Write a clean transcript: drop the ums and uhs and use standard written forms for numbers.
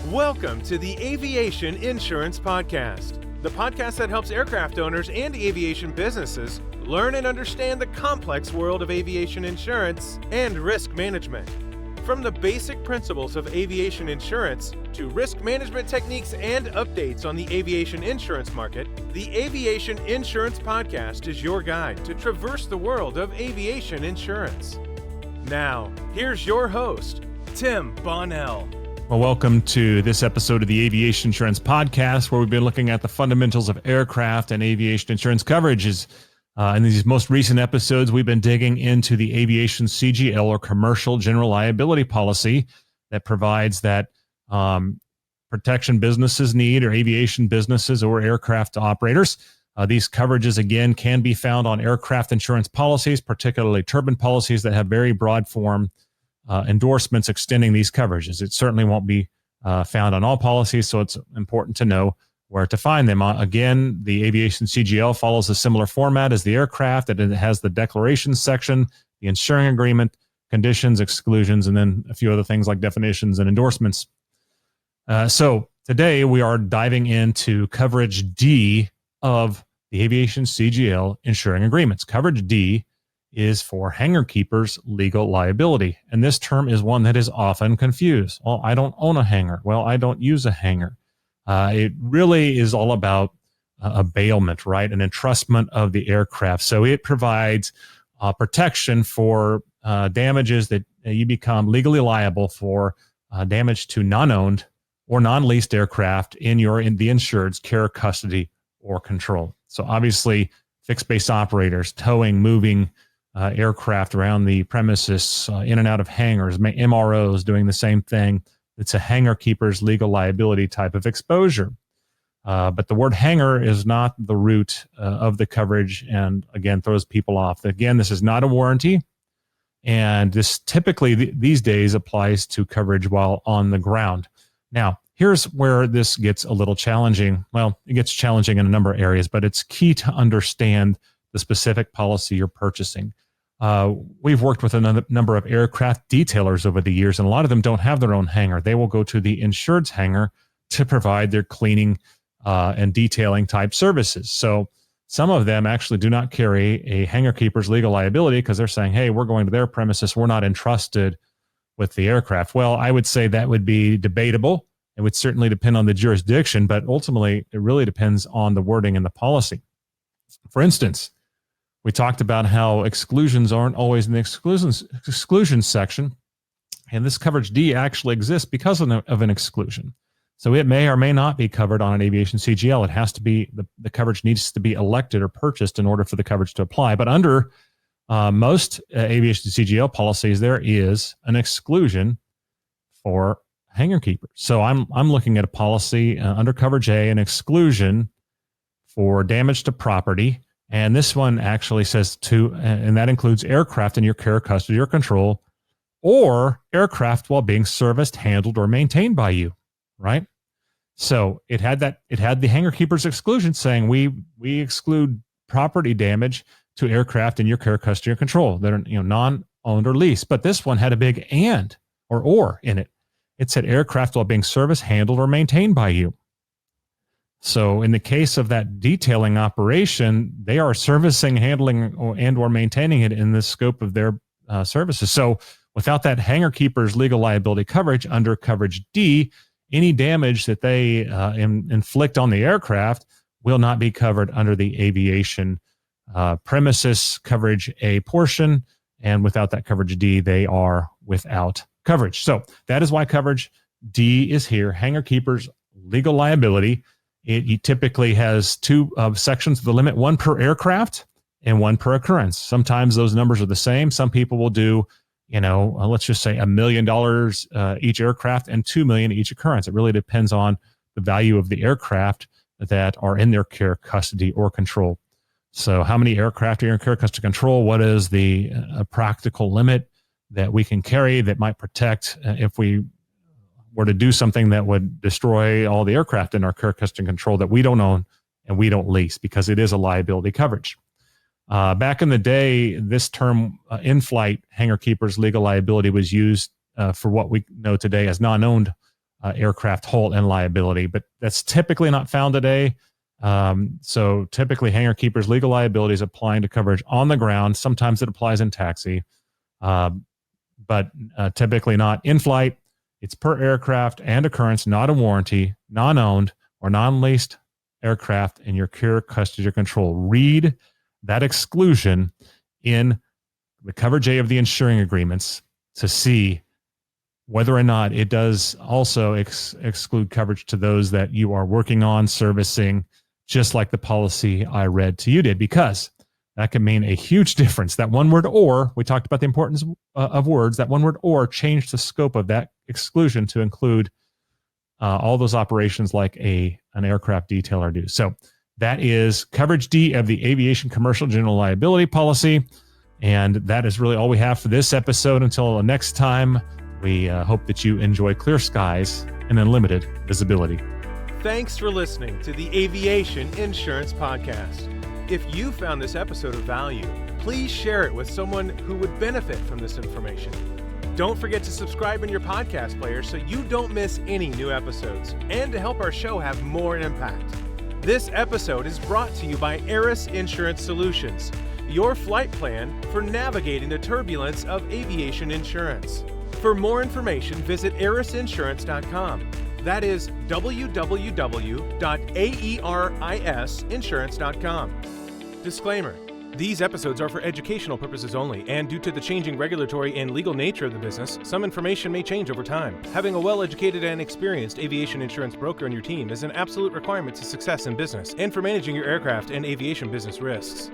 Welcome to the Aviation Insurance Podcast, the podcast that helps aircraft owners and aviation businesses learn and understand the complex world of aviation insurance and risk management. From the basic principles of aviation insurance to risk management techniques and updates on the aviation insurance market, the Aviation Insurance Podcast is your guide to traverse the world of aviation insurance. Now, here's your host, Tim Bonnell. Well, welcome to this episode of the Aviation Insurance Podcast, where we've been looking at the fundamentals of aircraft and aviation insurance coverages. In these most recent episodes, we've been digging into the aviation CGL, or commercial general liability policy, that provides that protection businesses need, or aviation businesses or aircraft operators. These coverages, again, can be found on aircraft insurance policies, particularly turbine policies that have very broad form endorsements extending these coverages. It certainly won't be found on all policies, so it's important to know where to find them. Again, the aviation CGL follows a similar format as the aircraft. It has the declaration section, the insuring agreement, conditions, exclusions, and then a few other things like definitions and endorsements. So today we are diving into coverage D of the aviation CGL insuring agreements. Coverage D is for hangar keepers' legal liability. And this term is one that is often confused. Well, I don't own a hangar. Well, I don't use a hangar. It really is all about a bailment, right? An entrustment of the aircraft. So it provides protection for damages that you become legally liable for, damage to non-owned or non-leased aircraft in the insured's care, custody, or control. So obviously, fixed-base operators, towing, moving aircraft around the premises, in and out of hangars, MROs doing the same thing. It's a hangar keeper's legal liability type of exposure. But the word hangar is not the root of the coverage, and again, throws people off. Again, this is not a warranty, and this typically these days applies to coverage while on the ground. Now, here's where this gets a little challenging. Well, it gets challenging in a number of areas, but it's key to understand the specific policy you're purchasing. We've worked with a number of aircraft detailers over the years, and a lot of them don't have their own hangar. They will go to the insured's hangar to provide their cleaning and detailing type services. So some of them actually do not carry a hangar keeper's legal liability because they're saying, hey, we're going to their premises. We're not entrusted with the aircraft. Well, I would say that would be debatable. It would certainly depend on the jurisdiction, but ultimately it really depends on the wording in the policy. For instance, we talked about how exclusions aren't always in the exclusions section, and this coverage D actually exists because of an exclusion. So it may or may not be covered on an aviation CGL. It has to be, the coverage needs to be elected or purchased in order for the coverage to apply. But under most aviation CGL policies, there is an exclusion for hangar keepers. So I'm looking at a policy under coverage A, an exclusion for damage to property. And this one actually says and that includes aircraft in your care, custody, or control, or aircraft while being serviced, handled, or maintained by you, right? So it had the hangar keepers exclusion saying we exclude property damage to aircraft in your care, custody, or control that are non-owned or leased. But this one had a big and or in it. It said aircraft while being serviced, handled, or maintained by you. So in the case of that detailing operation, they are servicing, handling, or maintaining it in the scope of their services. So without that hangar keeper's legal liability coverage under coverage D, any damage that they inflict on the aircraft will not be covered under the aviation premises coverage A portion. And without that coverage D, they are without coverage. So that is why coverage D is here, hangar keeper's legal liability. It typically has two sections of the limit, one per aircraft and one per occurrence. Sometimes those numbers are the same. Some people will do, let's just say $1 million each aircraft and $2 million each occurrence. It really depends on the value of the aircraft that are in their care, custody, or control. So how many aircraft are in care, custody, control? What is the practical limit that we can carry that might protect if we were to do something that would destroy all the aircraft in our care, custody, and control that we don't own and we don't lease, because it is a liability coverage. Back in the day, this term in-flight hangar keepers legal liability was used for what we know today as non-owned aircraft hull and liability, but that's typically not found today. So typically hangar keepers legal liability is applying to coverage on the ground. Sometimes it applies in taxi, but typically not in flight. It's per aircraft and occurrence, not a warranty, non-owned or non-leased aircraft in your care, custody, or control. Read that exclusion in the coverage A of the insuring agreements to see whether or not it does also exclude coverage to those that you are working on servicing, just like the policy I read to you did, because that can mean a huge difference. That one word "or," we talked about the importance of words, that one word "or" changed the scope of that exclusion to include all those operations like an aircraft detailer do. So that is coverage D of the Aviation Commercial General Liability Policy. And that is really all we have for this episode. Until the next time, we hope that you enjoy clear skies and unlimited visibility. Thanks for listening to the Aviation Insurance Podcast. If you found this episode of value, please share it with someone who would benefit from this information. Don't forget to subscribe in your podcast player so you don't miss any new episodes, and to help our show have more impact. This episode is brought to you by Aeris Insurance Solutions, your flight plan for navigating the turbulence of aviation insurance. For more information, visit aerosinsurance.com. That is www.aerisinsurance.com. Disclaimer: these episodes are for educational purposes only, and due to the changing regulatory and legal nature of the business, some information may change over time. Having a well-educated and experienced aviation insurance broker on your team is an absolute requirement to success in business and for managing your aircraft and aviation business risks.